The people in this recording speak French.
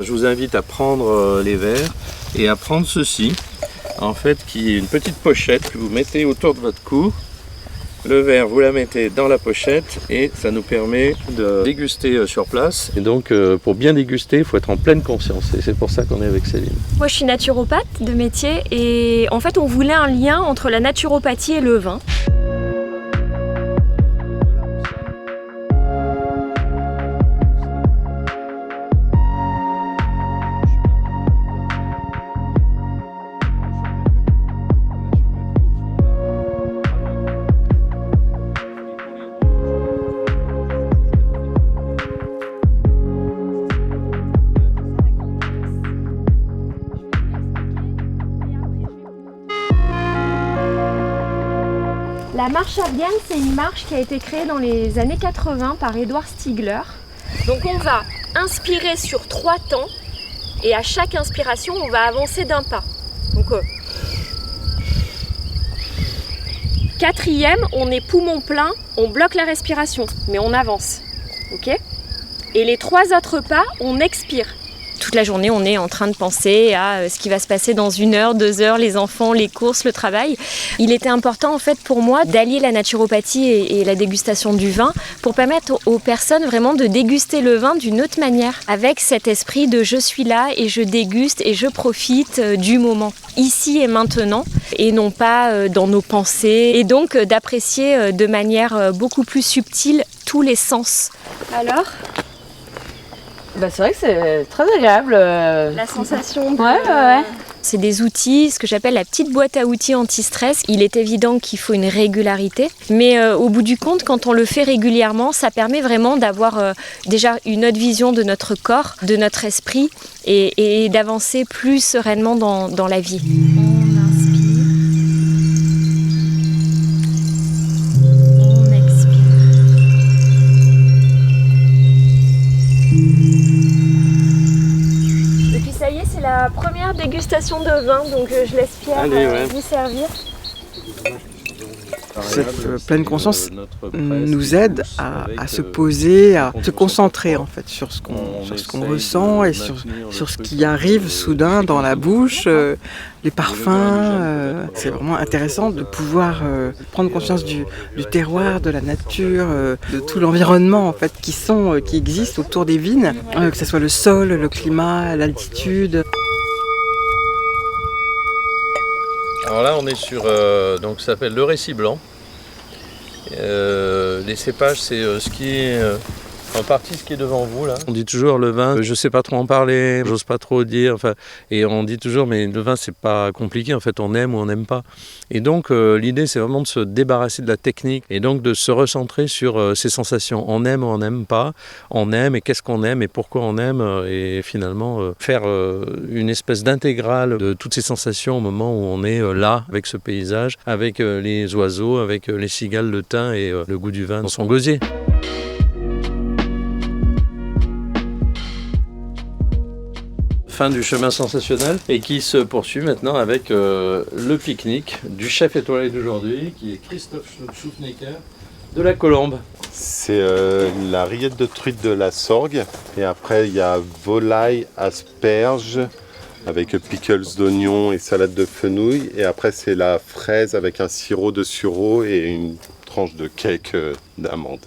Je vous invite à prendre les verres et à prendre ceci, en fait, qui est une petite pochette que vous mettez autour de votre cou. Le verre, vous la mettez dans la pochette et ça nous permet de déguster sur place. Et donc, pour bien déguster, il faut être en pleine conscience. Et c'est pour ça qu'on est avec Céline. Moi, je suis naturopathe de métier et en fait, on voulait un lien entre la naturopathie et le vin. La marche à Vienne, c'est une marche qui a été créée dans les années 80 par Edward Stigler. Donc on va inspirer sur 3 temps et à chaque inspiration, on va avancer d'un pas. Donc 4e, on est poumon plein, on bloque la respiration, mais on avance. Ok ? Et les 3 autres pas, on expire. Toute la journée, on est en train de penser à ce qui va se passer dans 1 heure, 2 heures, les enfants, les courses, le travail. Il était important en fait pour moi d'allier la naturopathie et la dégustation du vin pour permettre aux personnes vraiment de déguster le vin d'une autre manière, avec cet esprit de je suis là et je déguste et je profite du moment, ici et maintenant, et non pas dans nos pensées, et donc d'apprécier de manière beaucoup plus subtile tous les sens. Alors ? C'est vrai que c'est très agréable. La sensation de... Ouais. C'est des outils, ce que j'appelle la petite boîte à outils anti-stress. Il est évident qu'il faut une régularité, mais au bout du compte, quand on le fait régulièrement, ça permet vraiment d'avoir déjà une autre vision de notre corps, de notre esprit, et d'avancer plus sereinement dans la vie. Ça y est, c'est la première dégustation de vin, donc je laisse Pierre vous servir. Cette pleine conscience nous aide à se poser, à se concentrer en fait sur ce qu'on ressent et sur ce qui arrive soudain dans la bouche, les parfums. C'est vraiment intéressant de pouvoir prendre conscience du terroir, de la nature, de tout l'environnement en fait qui existe autour des vignes, que ce soit le sol, le climat, l'altitude. Alors là, on est sur donc ça s'appelle le récit blanc. Les cépages, c'est ce qui est en partie ce qui est devant vous là. On dit toujours le vin, je sais pas trop en parler, j'ose pas trop dire. Enfin, et on dit toujours, mais le vin c'est pas compliqué. En fait, on aime ou on n'aime pas. Et donc l'idée, c'est vraiment de se débarrasser de la technique et donc de se recentrer sur ses sensations. On aime ou on n'aime pas. On aime et qu'est-ce qu'on aime et pourquoi on aime et finalement faire une espèce d'intégrale de toutes ces sensations au moment où on est là avec ce paysage, avec les oiseaux, avec les cigales, le thym et le goût du vin dans son gosier. Fin du chemin sensationnel et qui se poursuit maintenant avec le pique-nique du chef étoilé d'aujourd'hui qui est Christophe Schufnecker de la Colombe. C'est la rillette de truite de la Sorgue et après il y a volaille, asperges avec pickles d'oignons et salade de fenouil et après c'est la fraise avec un sirop de sureau et une tranche de cake d'amande.